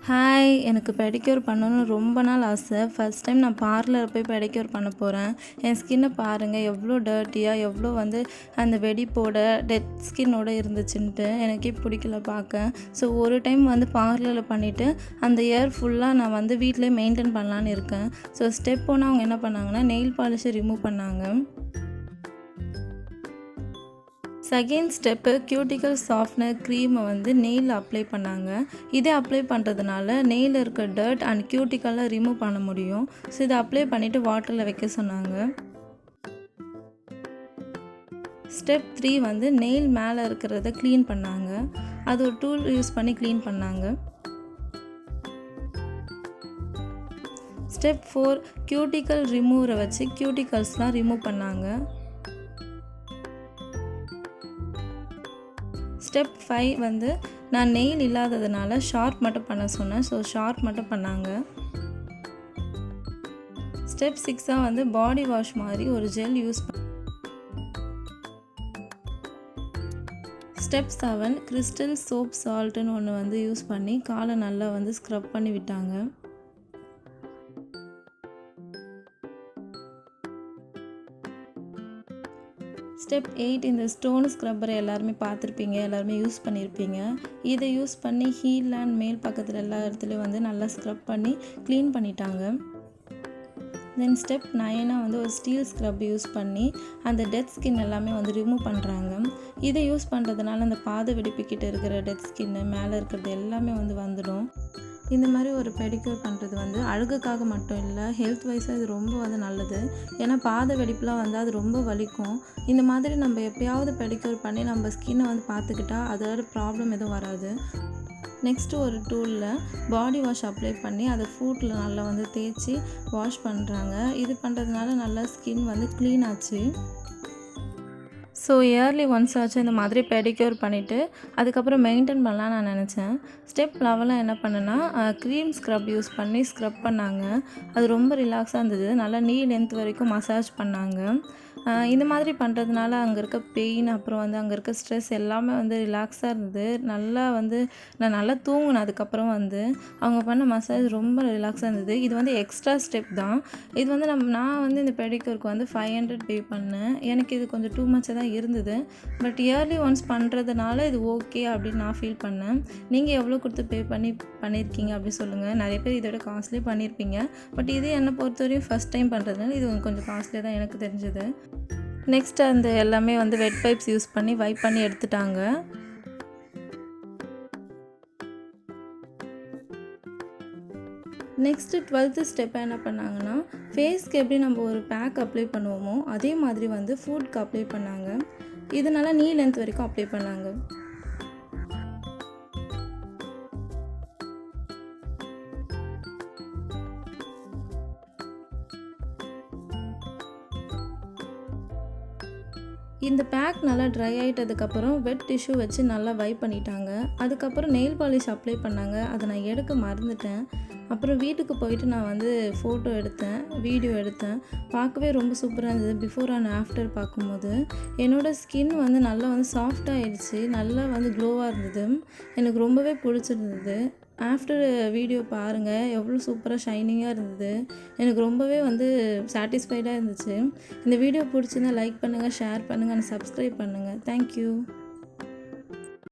Hi, எனக்கு pedicure பண்ணணும்னு ரொம்ப நாள் ஆசை. ஃபர்ஸ்ட் டைம் நான் பார்லர் போய் பெடிக்யூர் பண்ண போகிறேன். என் ஸ்கின்னை பாருங்கள், எவ்வளோ டர்ட்டியாக, எவ்வளோ அந்த வெடிப்போட டெட் ஸ்கின்னோட இருந்துச்சுன்ட்டு எனக்கே பிடிக்கல பார்க்க. ஸோ ஒரு டைம் பார்லரில் பண்ணிவிட்டு அந்த இயர் ஃபுல்லாக நான் வீட்டிலே மெயின்டைன் பண்ணலான்னு இருக்கேன். ஸோ ஸ்டெப் ஒன்று அவங்க என்ன பண்ணாங்கன்னா, நெயில் பாலிஷை ரிமூவ் பண்ணாங்க. செகண்ட் ஸ்டெப்பு கியூட்டிக்கல் சாஃப்ட்னர் க்ரீமை நெயிலில் அப்ளை பண்ணாங்க. இதை அப்ளை பண்ணுறதுனால நெயிலில் இருக்க டர்ட் அண்ட் கியூட்டிக்கலை ரிமூவ் பண்ண முடியும். ஸோ இதை அப்ளை பண்ணிவிட்டு வாட்டரில் வைக்க சொன்னாங்க. ஸ்டெப் 3 நெயில் மேலே இருக்கிறத க்ளீன் பண்ணாங்க. அது ஒரு டூல் யூஸ் பண்ணி க்ளீன் பண்ணாங்க. ஸ்டெப் 4 கியூட்டிக்கல் ரிமூவரை வச்சு கியூட்டிக்கல்ஸ்லாம் ரிமூவ் பண்ணாங்க. ஸ்டெப் 5 நான் நெயில் இல்லாததுனால ஷார்ப் மட்டும் பண்ண சொன்னேன். ஸோ ஷார்ப் மட்டும் பண்ணாங்க. ஸ்டெப் 6 பாடி வாஷ் மாதிரி ஒரு gel use step 7 crystal soap சால்ட்டுன்னு ஒன்று யூஸ் பண்ணி காலை நல்லா ஸ்க்ரப் பண்ணி விட்டாங்க. ஸ்டெப் 8 இந்த ஸ்டோன் ஸ்க்ரப்பரை எல்லாருமே பார்த்துருப்பீங்க, எல்லாருமே யூஸ் பண்ணியிருப்பீங்க. இதை யூஸ் பண்ணி ஹீல் அண்ட் மேல் பக்கத்தில் எல்லா இடத்துலையும் நல்லா ஸ்க்ரப் பண்ணி க்ளீன் பண்ணிட்டாங்க. தென் ஸ்டெப் 9 ஒரு ஸ்டீல் ஸ்க்ரப் யூஸ் பண்ணி அந்த டெட் ஸ்கின் எல்லாமே ரிமூவ் பண்ணுறாங்க. இதை யூஸ் பண்ணுறதுனால அந்த பாத வெடிப்புக்கிட்ட இருக்கிற டெட் ஸ்கின்னு மேலே இருக்கிறது எல்லாமே வந்துடும். இந்த மாதிரி ஒரு பெடிக்யூர் பண்ணுறது அழகுக்காக மட்டும் இல்லை, ஹெல்த் வைஸாக இது ரொம்ப நல்லது. ஏன்னா பாத வெடிப்புலாம் அது ரொம்ப வலிக்கும். இந்த மாதிரி நம்ம எப்போயாவது பெடிக்யூர் பண்ணி நம்ம ஸ்கின்னை பார்த்துக்கிட்டா அதோட ப்ராப்ளம் எதுவும் வராது. நெக்ஸ்ட்டு ஒரு டூலில் பாடி வாஷ் அப்ளை பண்ணி அதை ஃபுட்டில் நல்லா தேய்ச்சி வாஷ் பண்ணுறாங்க. இது பண்ணுறதுனால நல்லா ஸ்கின் க்ளீன் ஆச்சு. ஸோ இயர்லி ஒன்ஸ் ஆச்சு இந்த மாதிரி பெடிக்யூர் பண்ணிவிட்டு அதுக்கப்புறம் மெயின்டைன் பண்ணலான்னு நான் நினச்சேன். ஸ்டெப் 11 என்ன பண்ணேன்னா, க்ரீம் ஸ்க்ரப் யூஸ் பண்ணி ஸ்க்ரப் பண்ணாங்க. அது ரொம்ப ரிலாக்ஸாக இருந்தது. நல்லா நீ லென்த் வரைக்கும் மசாஜ் பண்ணாங்க. இந்த மாதிரி பண்ணுறதுனால அங்கே இருக்க பெயின், அப்புறம் அங்கே இருக்க ஸ்ட்ரெஸ் எல்லாமே ரிலாக்ஸாக இருந்தது. நல்லா நான் நல்லா தூங்கினேன். அதுக்கப்புறம் அவங்க பண்ண மசாஜ் ரொம்ப ரிலாக்ஸாக இருந்தது. இது எக்ஸ்ட்ரா ஸ்டெப் தான். இது நான் இந்த பெடிக்யூருக்கு 500 பே பண்ணேன். எனக்கு இது கொஞ்சம் டூ மச்சாக தான் இருந்தது. பட் இயர்லி ஒன்ஸ் பண்ணுறதுனால இது ஓகே அப்படின்னு நான் ஃபீல் பண்ணேன். நீங்கள் எவ்வளோ கொடுத்து பே பண்ணியிருக்கீங்க அப்படின்னு சொல்லுங்கள். நிறைய பேர் இதோட காஸ்ட்லியே பண்ணியிருப்பீங்க. பட் இது என்னை பொறுத்தவரையும் ஃபஸ்ட் டைம் பண்ணுறதுனால இது கொஞ்சம் காஸ்ட்லியாக தான் எனக்கு தெரிஞ்சது. நெக்ஸ்ட் அந்த எல்லாமே வெட் பைப்ஸ் யூஸ் பண்ணி வைப் பண்ணி எடுத்துட்டாங்க. நெக்ஸ்ட்டு 12th ஸ்டெப் என்ன பண்ணாங்கன்னா, ஃபேஸ்க்கு எப்படி நம்ம ஒரு பேக் அப்ளை பண்ணுவோமோ அதே மாதிரி ஃபுட்க்கு அப்ளை பண்ணாங்க. இதனால் நீ லென்த் வரைக்கும் அப்ளை பண்ணாங்க. இந்த பேக் நல்லா ட்ரை ஆகிட்டதுக்கப்புறம் வெட் டிஷ்யூ வச்சு நல்லா வைப் பண்ணிட்டாங்க. அதுக்கப்புறம் நெயில் பாலிஷ் அப்ளை பண்ணாங்க. அதை நான் எடுக்க மறந்துட்டேன். அப்புறம் வீட்டுக்கு போயிட்டு நான் ஃபோட்டோ எடுத்தேன், வீடியோ எடுத்தேன். பார்க்கவே ரொம்ப சூப்பராக இருந்தது. பிஃபோர் அண்ட் ஆஃப்டர் பார்க்கும்போது என்னோடய ஸ்கின் நல்லா சாஃப்டாகிடுச்சு. நல்லா க்ளோவாக இருந்தது. எனக்கு ரொம்பவே பிடிச்சிருந்தது. ஆஃப்டர் வீடியோ பாருங்கள், எவ்வளோ சூப்பராக ஷைனிங்காக இருந்தது. எனக்கு ரொம்பவே சாட்டிஸ்ஃபைடாக இருந்துச்சு. இந்த வீடியோ பிடிச்சிருந்தா லைக் பண்ணுங்கள், ஷேர் பண்ணுங்கள் அண்ட் சப்ஸ்கிரைப் பண்ணுங்கள். தேங்க்யூ.